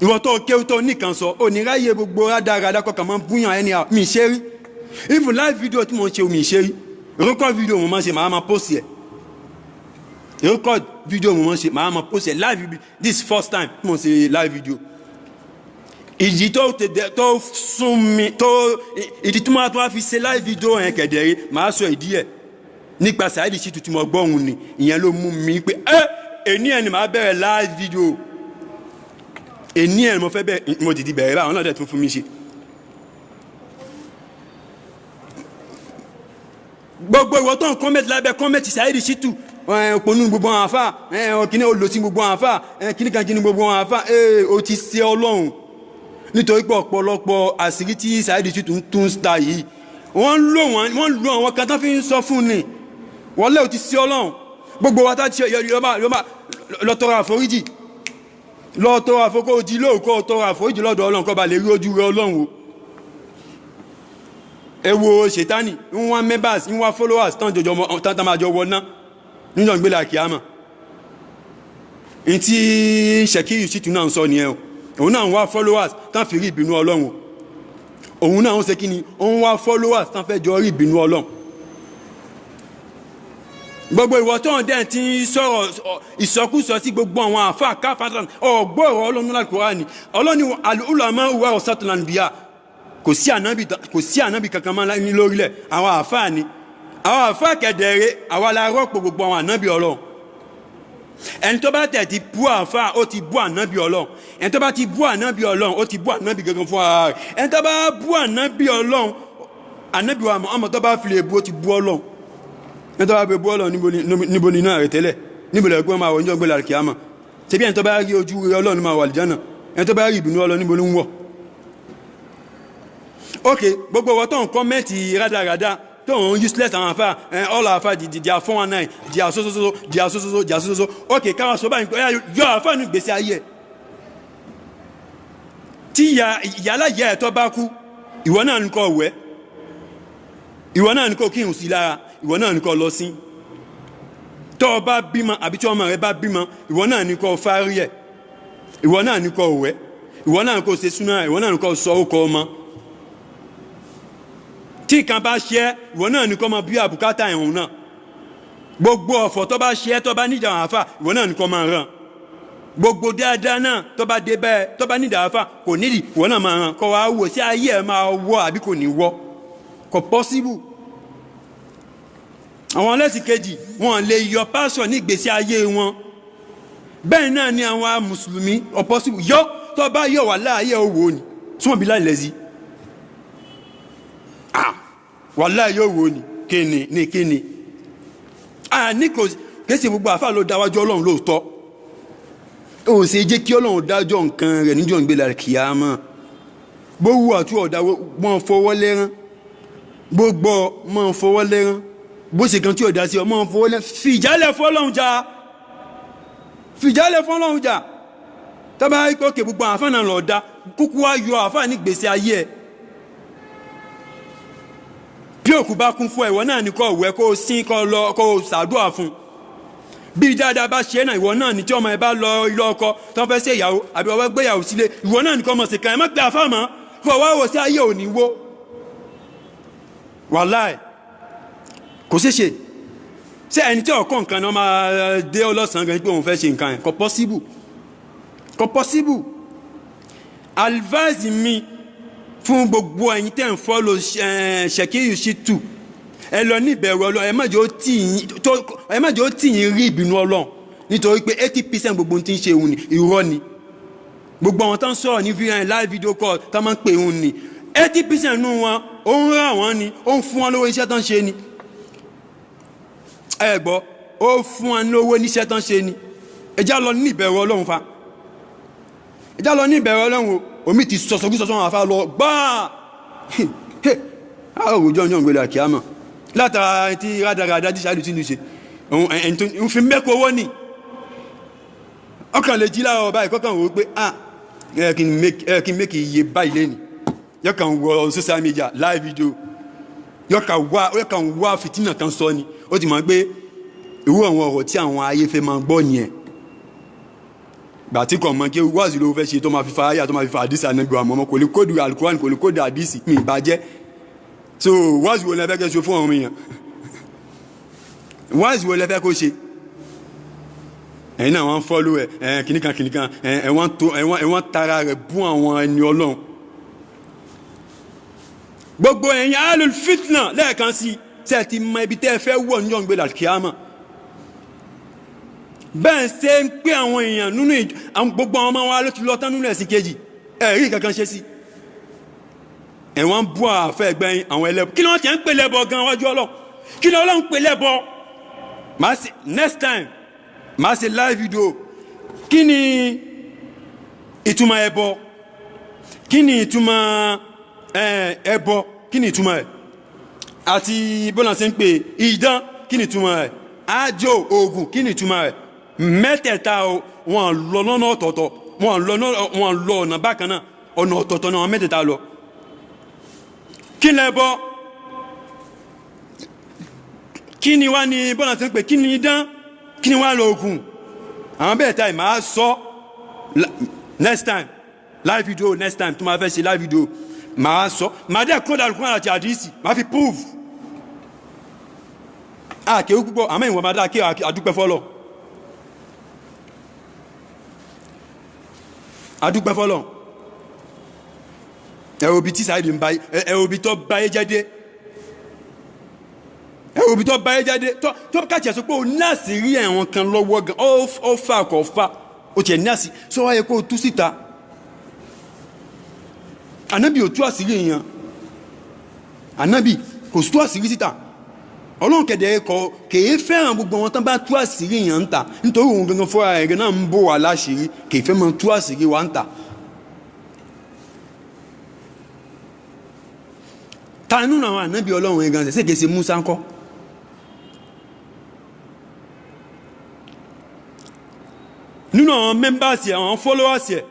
Ìwọ tó kéwú tó nìkan sọ ò ní ráyè gbogbo rádaràdá kọkàn máa ń búyàn ẹni à mí ṣe rí. Even live video tí mo ń ṣe mi ṣe rí. Record video mo máa ń ṣe màá máa post ẹ̀. Record video mo máa ń ṣe màá máa post ẹ̀ live. This first time tí mo ń ṣe live video. Ìdí tó sún mi tó ìdí tí mo máa fi ṣe live video yẹn kẹ̀dẹ̀rẹ́ màá sọ ìdí ẹ̀ nípa Saheed Shittu tí mo gbọ́ òun ni ìyẹn ló mú mi pé èní ẹ̀ ni màá bẹ̀rẹ̀ live video. Èní ẹ̀ mo fẹ́ bẹ̀rẹ̀ mo dìdí bẹ̀rẹ̀ báwọn náà dẹ̀ tún fún mi ṣe. Gbogbo ìwọ tó ń kọ́mẹ̀tì lábẹ́ kọ́mẹ̀tì Saheed Shittu òpònú gbogbo àwọn àfà kíní olùsí gbogbo àwọn àfà kíní kan kíní gbogbo àwọn àfà ó ti ṣe Ọlọ́run nítorí pé ọ̀pọ̀lọpọ̀ àṣírí tí Saheed Shittu ń tún sta yìí wọ́n lò àwọn kan tán fi ń sọ fún ni wọ́n lé ó ti ṣe Ọlọ́run. Gbogbo wa tá ti ṣe yọba lọ́tọ̀rọ àforíjì lọ́tọ̀rọ àforíjì lóòkọ́ tọrọ àforíjì lọ́dọ̀ Ọlọ́run kó bá lè rí ojú rẹ Ọlọ́run o. Ẹ wo ṣètánì ń wá members ń wá followers tán jọjọ tán máa jọ wọná níjọ́ ìgbélé àkíyàmà. Ntí Saheed Shittu náà ń sọ nìyẹn o, òun náà ń wá followers tán fi rí ìbínú Ọlọ́run. Òun náà ń ṣe kí ni ó ń wá followers tán fẹ́ jọ rí ìbínú Ọlọ́run. Gbogbo ìwọ tó ń dẹ̀ ti ń sọ̀rọ̀ ìsọkúsọ sí gbogbo àwọn àfà káfàtàn ọ̀gbọ́rọ̀ Ọlọ́run náà Kùránì. Ọlọ́ni al-ulama warasatul anbiya. Kò sí ànábì kankan máa ní lórílẹ̀, àwọn àfà ni. Àwọn àfà kẹ̀dẹ̀rẹ́ àwa la rọ́pò gbogbo àwọn ànábì Ọlọ́run. Ẹni tó bá tẹ̀ ti bú àfà ó ti bú ànábì Ọlọ́run. Ẹni tó bá ti bú ànábì Ọlọ́run ó ti bú ànábì gangan fún ara rẹ̀. Ẹni tó bá bú ànábì Ọlọ́run, ànábì wa Muhammad tó bá fi lè bú ó ti bú Ọlọ́run. Ẹni tó bá bẹ bú Ọlọ́run níbo ni náà rẹ̀ tẹ́lẹ̀, níbo lẹ̀ gbọ́n máa wọ níjọ́ gbé lálùkìyámà. Ṣebí ẹni tó bá rí ojú rẹ̀ Ọlọ́run máa wà àlùjánnà, ẹni tó bá rí ìbínú Ọlọ́run níbo ló ń wọ̀. Ok, gbogbo wọn tó ń kọ́mẹ́ǹtì rádaràdá tó ń useless àwọn àfà all àfà di a 419 di a sososo. Ok, káwọn sọ báyìí pé yọ àfà ní gbèsè ayé ẹ̀. Tí ìyálà yẹ ẹ̀ tó bá kú, ìwọ náà ní kó wẹ̀, ìwọ náà ní kó kírun sí lára, ìwọ náà ní kó lọ sí. Tó bá bímọ àbí tí ọmọ rẹ bá bímọ, ìwọ náà ní kó fárí ẹ̀, ìwọ náà ní kó wẹ̀, ìwọ náà ní kó ṣe súná, ìwọ náà ní kó sọ ókọ ọmọ. Tí kan bá ṣe ìwọ náà ní kó máa bí àbùkátà ẹ̀hún náà. Gbogbo ọ̀fọ̀ tó bá ṣe tó bá níjà àfà ìwọ náà ní kó máa ràn. Gbogbo dáadáa náà tó bá dé bẹ́ẹ̀ tó bá níjà àfà kò nídìí ìwọ náà máa ràn. Kó wá wò sí ayé ẹ̀ máa wọ́ àbí kò ní wọ́. Kò possible. Àwọn ẹlẹ́sìn kejì wọn lè yọ passion ní ìgbésí ayé wọn. Bẹ́ẹ̀ náà ni àwọn mùsùlùmí ò possible. Yọ tó bá yọ wà láàyè owó ni tí wọ́n bí láì lẹ́sí. Wàláhì yóò wò ní kíni. Ní kò kéṣe gbogbo àfà ló dáwájú Ọlọ́run lóòótọ́. Ó ṣe jẹ́ kí Ọlọ́run dájọ́ nǹkan rẹ̀ níjọ́ ìgbélé àkíyàmá. Gbówó àtú ọ̀dà mọ́ fọwọ́ lẹ́rán. Gbogbo mọ́ fọwọ́ lẹ́rán. Bó ṣe kan tí ọ̀dà sí ọ mọ́ fọwọ́ lẹ́rán. Fìjálẹ̀ fọ́lọ́run jà. Tọ́ba rí pé òkè gbogbo àfà náà lọ dá kúkú wá yọ àfà ní gbèsè ayé ẹ̀. Bí òkú bá kún fún ìwọ náà ní kó wẹ̀ kó sín kó lọ kó ṣàdúà fún. Bí dáadáa bá ṣe náà ìwọ náà ní tí ọmọ ẹ bá lọ ilé ọkọ tó fẹ́ ṣe ìyàwó àbí ọwọ́ gbé ìyàwó sílé ìwọ náà ní kó mọ̀ sí kan ẹ má pé àfà mọ́ kó wá wò sí ayé òní wó. Wàláhì kò ṣeéṣe. Ṣé ẹni tí ọkọ̀ nǹkan náà máa dé ọlọ́sàn gan pé òun fẹ́ ṣe nǹkan ẹ̀ kò possible. Advice mi fún gbogbo ẹ̀yin tẹ́ ń follow Sekiu Shittu ẹ lọ ní ìbẹ̀rù Ọlọ́run ẹ má jẹ́ ó tì yín rí ìbínú Ọlọ́run nítorí pé 80% gbogbo tí ń ṣe òun ni irọ́ ni gbogbo àwọn tó ń sọ̀rọ̀ ní live video call tó máa ń pè òun ni 80% nù wọn ó ń rà wọ́n ni ó ń fún wọn lówó iṣẹ́ tó ń ṣe ni ẹ gbọ́ ó fún wọn lówó níṣẹ́ tó ń ṣe ni ẹ já lọ ní ìbẹ̀rù Ọlọ́run fa ẹ já lọ ní ìbẹ̀rù Ọlọ́run o omi ti sọ̀sọ̀kú sọ̀sọ̀ àwọn afá lọ gbáà àwọn òjò ọjọ́ ìgbèlè àkíyàmọ̀ látara tí rádaràdá tí ṣáàdù tí ń ṣe ń fi mẹ́kọ̀ owó ní ọkàn lè jí láàrọ̀ báyìí kọ́kàn wò pé ẹ kí n mẹ́kì iye báyìí lẹ́ni yọ́kàn wọ social media live video yọ́kàn wá fìtínà kan sọ ni ó ti mọ̀ pé irú àwọn ọ̀rọ̀ tí àwọn ayé fẹ́ máa gbọ́ nìyẹn gbà tí kò mọ̀ kí wáàsí ló fẹ́ ṣe tó máa fi fa ayé tó máa fi fa àdísì ànágbé àmọ́ kò lè kóòdù alukuran kò lè kóòdù àdísì mi ìbàjẹ́ so wáàsí wo lẹ fẹ́ kẹ́ ṣe fún ọmọ èèyàn wáàsí wo lẹ fẹ́ kó ṣe ẹ̀yin náà wọ́n fọ́lú ẹ̀ kìnnìkan ẹ̀wọ̀n tara rẹ̀ bú àwọn ẹni Ọlọ́run gbogbo ẹ̀yin alul fitna lẹ́ẹ̀kan sí tẹ́ ti mọ ibi tẹ́ fẹ́ wọ̀ ní ọ̀gbẹ́ làkíyàmà bẹ́ẹ̀ ṣe ń pé àwọn èèyàn nínú gbogbo àwọn ọmọ wa ló ti lọ tán nínú ẹ̀sìn kejì ẹ̀rí kankan ṣe sí ẹ̀wọ̀n bú àfẹ́ ẹgbẹ́yìn àwọn ẹlẹ́bọ kí ni wọ́n ti ń pè lẹ́bọ gan wájú Ọlọ́run kí ni Ọlọ́run pè lẹ́bọ next time máa ṣe live video kí ni ìtumọ̀ ẹbọ kí ni ìtumọ̀ ẹbọ kí ni ìtumọ̀ ẹ̀ àti bọ́lá ṣe ń pè idán kí ni ìtumọ̀ ẹ̀ àjò oògùn kí ni ìtumọ̀ ẹ̀ mẹ́tẹ̀ẹ̀ta wọn lọ lọ́nà ọ̀tọ̀ọ̀tọ̀ wọn lọ ọ̀nà bákan náà ọ̀nà ọ̀tọ̀ọ̀tọ̀ náà mẹ́tẹ̀ẹ̀ta lọ kí ni ẹbọ kí ni wá ní bọ́lá ṣe ń pè kí ni idán kí ni wá lọ oògùn àwọn bẹ́ẹ̀ ta ì máa sọ next time live video next time tó máa fẹ́ ṣe live video máa sọ máa dẹ́ kó dàlùkún àti àdísì máa fi prove àkèwú púpọ̀ àmọ́ ìwọ̀n máa dá kí àdúpẹ́ fọ́lọ̀ àdúpẹ́ fọ́lọ̀ ẹ̀rọ bí tí sáàdì ń báyé ẹ̀rọ bí tó báyé jáde ẹ̀rọ bí tó báyé jáde tó kàtì ẹ̀sọ́ pé o náàsì rí ẹ̀wọ̀n kan lọ́wọ́ gan ó fà kọ̀ fà ó tiẹ̀ náàsì sọ wáyé kó o tú síta ànábì ò tú àṣírí èèyàn ànábì kò tú àṣírí síta Ọlọ́run kẹ̀dẹ̀ kọ kèé fẹ́ràn gbogbo wọn tán bá tú àṣírí èèyàn ń ta nítorí òun gangan fúnra ẹ̀rẹ́ náà ń bò wà láṣìírí kèé fẹ́ mọ́ tú àṣírí wa ń ta ta nínú àwọn ànábì Ọlọ́run ẹ̀gàn ṣe ṣèké ṣe Musa ńkọ́ nínú àwọn mẹ́mbàsì àwọn fọ́lọ́wàsì ẹ̀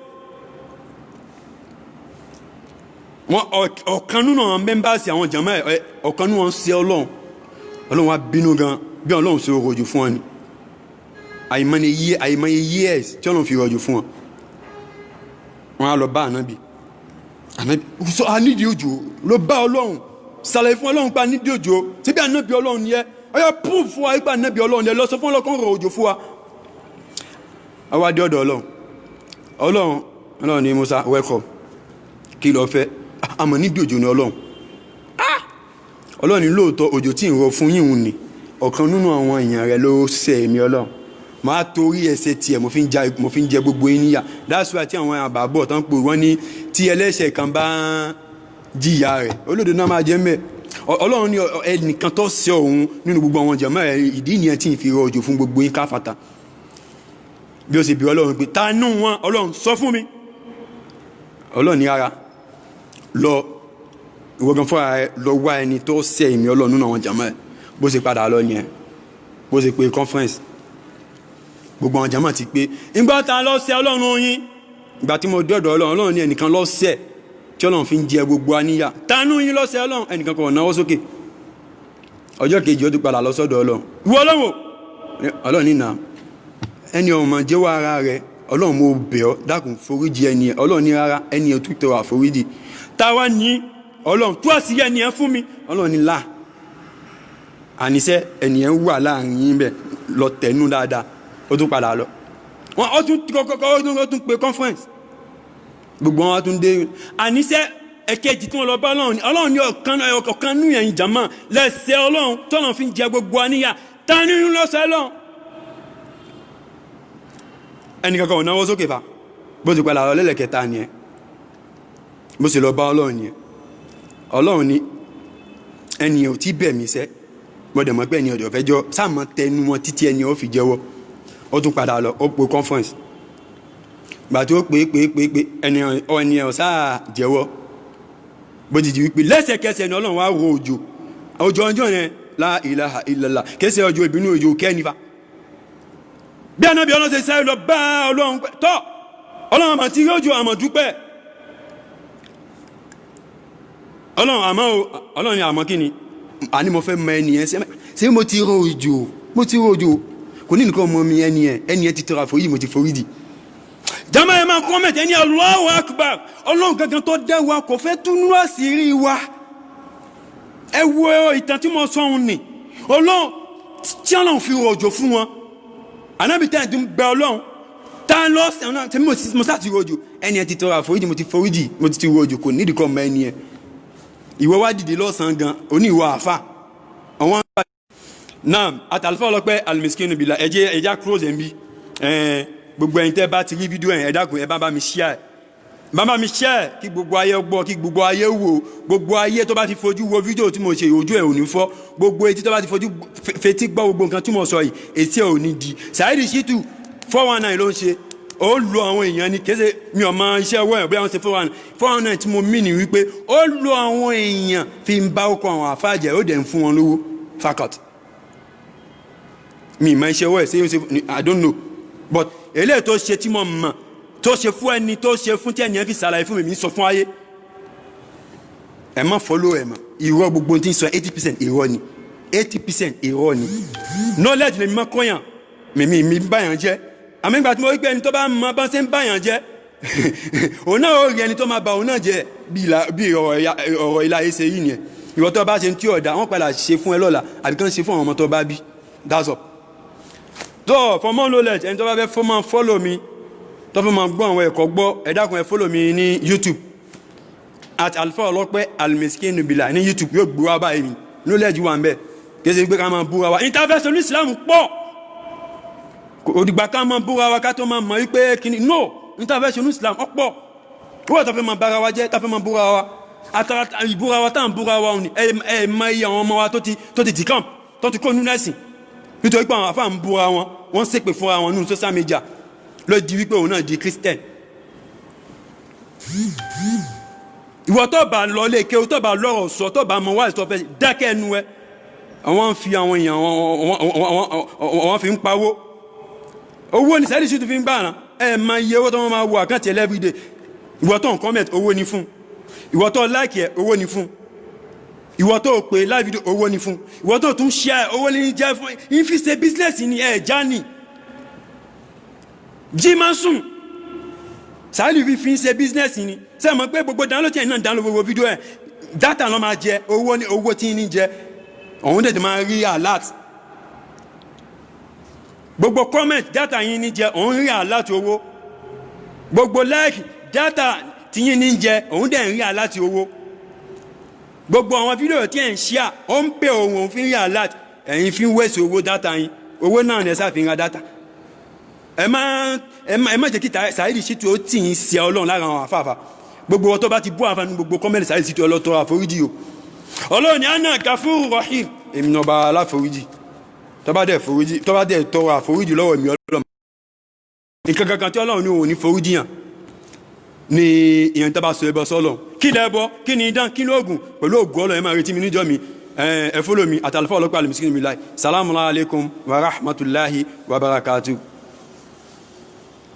ọ̀kan nínú àwọn mẹ́mbàsì àwọn jàmá ẹ̀ ọ̀kan nínú wọn ṣe Ọlọ́run wa bínú gan bí Ọlọ́run ṣe rọ̀jò fún wọn ni àìmọye years tí Ọlọ́run fi rọ̀jò fún wọn wọn á lọ bá ànábì sọ ànídìí òjò ló bá Ọlọ́run ṣàlàyé fún Ọlọ́run pa nídìí òjò tí bí ànábì Ọlọ́run ni ẹ ọyọ proof fún wa ipá ànábì Ọlọ́run ni ẹ lọ sọ fún Ọlọ́run rọ̀ òjò fún wa àwa dé ọ̀dọ̀ Ọlọ́run ni Musa welcome kí ló fẹ́ àmọ́ nídìí òjò ni Ọlọ́run ní lóòótọ́ òjò tí ń rọ fún yín ni ọ̀kan nínú àwọn èèyàn rẹ̀ ló ṣe èmi Ọlọ́run máa torí ẹsẹ̀ tiẹ̀ mo fi ń jẹ gbogbo yín níyà that's why tí àwọn àbábọ̀ tán pè wọ́n ní tí ẹlẹ́ṣẹ̀ kan bá jìyà rẹ̀ olódò náà máa jẹ́ mẹ́ Ọlọ́run ní ẹnìkan tó ṣe òun nínú gbogbo àwọn jàmá ẹ̀ ìdí nìyẹn tí ń fi rọ òjò fún gbogbo yín káfàtà bí ó ṣe bí Ọlọ́run pé ta nù wọn Ọlọ́run sọ fún mi Ọlọ́run ní ara lọ ìwọ̀gán fúnra rẹ̀ lọ wá ẹni tó ṣe ìmì Ọlọ́run nínú àwọn jàmá ẹ̀ bó ṣe padà lọ yẹn bó ṣe pé conference gbogbo àwọn jàmá ti pé ìgbà ta lọ ṣe Ọlọ́run yín ìgbà tí mo dọ́dọ̀ Ọlọ́run ní ẹnìkan lọ ṣe tí Ọlọ́run fi ń jẹ gbogbo aníyà tánú yín lọ ṣe Ọlọ́run ẹnìkan kò náwó sókè ọjọ́ kejì ó ti padà lọ sọ́dọ̀ Ọlọ́run ìwọ Ọlọ́run nínà ẹni ọmọ jẹ́wọ́ ara rẹ̀ Ọlọ́run mo bẹ̀ ọ́ dákun foríjì ẹni ẹ̀ Ọlọ́run ní rárá ẹni ẹ̀ tó tọrọ àforíjì táwa ní Ọlọ́run tó àṣírí ẹni ẹ̀ fún mi Ọlọ́run ní là àníṣẹ́ ẹni ẹ̀ wà láàrin yín bẹ̀ lọ tẹ̀nú dáadáa ó tún padà lọ ó tún pé conference gbogbo wọn tún dé àníṣẹ́ ẹ̀kejì tí wọ́n lọ bá ọlọ́run ní ọ̀kan nú yẹn jàmá lẹ́sẹ̀ ọlọ́run tọ́lọ́run fi ń jẹ gbogbo àníyà ta nínú lọ́sẹ̀ lọ́n ẹnìkankan ò náwó sókè fa bó ti padà lọ lẹ́lẹ̀kẹta nìyẹn bó sì lọ bá ọlọ́run nìyẹn ọlọ́run ní ẹni ò tí bẹ̀ mí sẹ́ gbọ́dọ̀ mọ̀ pé ẹni ọ̀dọ̀ fẹ́ jọ sáàmọ́ tẹnu wọn títí ẹni ó fi jẹ́wọ́ ó tún padà lọ ó pe conference gbà tí ó pé ẹni ọ̀sá jẹ́wọ́ bó ti di wípé lẹ́sẹ̀kẹsẹ̀ ni ọlọ́run wá ro òjò ọjọ́ yẹn la ilaha illallah kẹsẹ̀ ọjọ́ ìbínú òjò kẹ́nifa bí anábì ọlọ́run ṣe sáré lọ bá ọlọ́run tọ́ ọlọ́run àmọ́ tí yóò jọ àmọ́ dúpẹ́ ọlọ́run àmọ́ kí ni àní mo fẹ́ mọ ẹnìyẹn ṣé mo ti ro òjò kò ní nǹkan mọ mi ẹnìyẹn ti tọrọ àforíjì mo ti foríjì jama ẹ máa kọ́mẹ̀tì ẹni Allahu Akbar ọlọ́run gangan tó dá wa kò fẹ́ túnú àṣírí wa ẹ wo ìtàn tí mo sọ òun ni ọlọ́run tí ọlọ́run fi rọ̀jò fún wọn anábì tẹ́ ẹ̀ tó ń bẹ ọlọ́run tá lọ sẹ́wọ̀n tí mo sá ti rọ̀jò ẹnìyẹn ti tọrọ àforíjì mo ti foríjì mo ti rọ̀jò kò nídìí kọ́ mọ ẹnìyẹn ìwọ wá dìde lọ́sàn-án gan oní ìwọ àfà àwọn náà àtàlùfọ́ ọlọ́pẹ́ alimiskinu bila ẹja close ẹ̀ ń bí gbogbo ẹ̀yin tẹ́ bá ti rí fídíò ẹ̀ dákun ẹ bá mi share kí gbogbo ayé gbọ́ kí gbogbo ayé wò gbogbo ayé tó bá ti fojú wo fídíò tí mo ṣe ojú ẹ̀ ò ní fọ́ gbogbo etí tó bá ti fojú fetí gbọ́ gbogbo nǹkan tí mo sọ yìí etí ẹ̀ ò ní di Saheed Shittu 419 ló ń ṣe ó lo àwọn èèyàn ní kése mi ò mọ iṣẹ́ ọwọ́ ẹ̀ bí wọ́n ṣe 419 tí mo mí ní wípé ó lo àwọn èèyàn fi ń bá ọkọ̀ àwọn àfáàjẹ́ ó dẹ̀ ń fún wọn lówó facut mi ìmọ̀ iṣẹ́ ọwọ́ ẹ̀ ṣe I don't know but eléyìí tó ṣe tí mo mọ̀ tó ṣe fún ẹni tó ṣe fún tí ẹnìyẹn fi ṣàlàyé fún mi sọ fún ayé ẹ má follow ẹ mọ̀ irọ́ gbogbo tí ń sọ 80% irọ́ ni 80% irọ́ ni knowledge lè mi mọ́ kọ́yàn mi báyàn jẹ́ àmì ìgbà tí mo rí pé ẹni tó bá mọ bá ṣe ń báyàn jẹ́ òun náà ó rí ẹni tó máa ba òun náà jẹ́ bí ọ̀rọ̀ ilá ayé ṣe yìí nìyẹn ìwọ tó bá ṣe ń tí ọ̀dà wọ́n padà ṣe fún ẹ lọ́la àbí kán ṣe fún àwọn ọmọ tó bá bí that's up. So for more knowledge ẹni tó bá fẹ́ fọ́ máa follow mi tó fẹ́ máa gbọ́ àwọn ẹ̀kọ́ gbọ́ ẹ dákun ẹ follow mi ní YouTube at Alfa Ọlọ́pẹ́ Alimiskinu Billah ní YouTube yóò gbé wa báyìí knowledge wà ń bẹ̀ kí ẹ ṣe gbé ká máa búra wa intervention Islam pọ̀ òdìgbà ká máa búra wa ká tó máa mọ̀ wípé kíni no intervention Islam ọ̀pọ̀ wọ́n tó fẹ́ máa bára wa jẹ́ tó fẹ́ máa búra wa àtàrà ìbúra wa táà ń búra wa òní ẹ mọ iye àwọn ọmọ wa tó ti dìkàm tó ti kó nínú ẹ̀sìn nítorí pé àwọn àfáà ń búra wọn wọ́n ṣépè fúnra wọn nínú social media ló di wípé òun náà di Christian ìwọ tó bá lọ lé ké tó bá lọ́rọ̀ sọ tó bá mọ wáyé tó fẹ́ dákẹ́ ẹnu ẹ àwọn fi àwọn èèyàn wọ́n fi ń pawó owó ní Saheed Shittu fi ń gbàrán ẹ máa yẹ owó tó wọ́n máa wo àkáǹtì everyday ìwọ tó ń comment owó ní fún ìwọ tó like ẹ owó ní fún ìwọ tó pè live video owó ní fún ìwọ tó tún share owó ní jẹ́ fún ìfi ṣe business ní ẹ̀ jáni jí máa sùn Saheed fi ń ṣe business ní ṣe mọ̀ pé gbogbo download ẹ̀ náà download gbogbo video ẹ̀ data ló máa jẹ owó tí ní jẹ òun dẹ̀ máa rí alert gbogbo comment data yín ní jẹ òun rí alert owó gbogbo like data tí yín ní jẹ òun dẹ̀ rí alert owó gbogbo àwọn fídíò tí ẹ̀ ń share ó ń pè òun fi ń rí alert ẹ̀yin fi ń wẹ̀sì owó data yín owó náà ní ẹ̀sà fi ń ra data ẹ má jẹ́ kí Saheed Shittu ó tì í sí ọlọ́run lára àwọn àfáàfà gbogbo wọn tó bá ti bú àfáà ní gbogbo comment Saheed Shittu ọlọ́tọ̀ àforíjì o ọlọ́run ní àná Gafuru Rahim èmi náà bá aláforíjì tó bá dẹ̀ tọrọ àforíjì lọ́wọ́ mi ọlọ́run nǹkan kankan tí ọlọ́run ní òun ní foríjì yàn ní ìyẹn tó bá sọ ẹbọ sọ́lọ̀ kí lẹ́bọ kí ni idán kí lóògùn pẹ̀lú ògùn ọlọ́run ẹ máa retí mi níjọ́ mi ẹ follow mi at Alfa Ọlọ́pẹ́ Alimiskinu Billah salamu alaykum wa rahmatulahi wa barakatuh.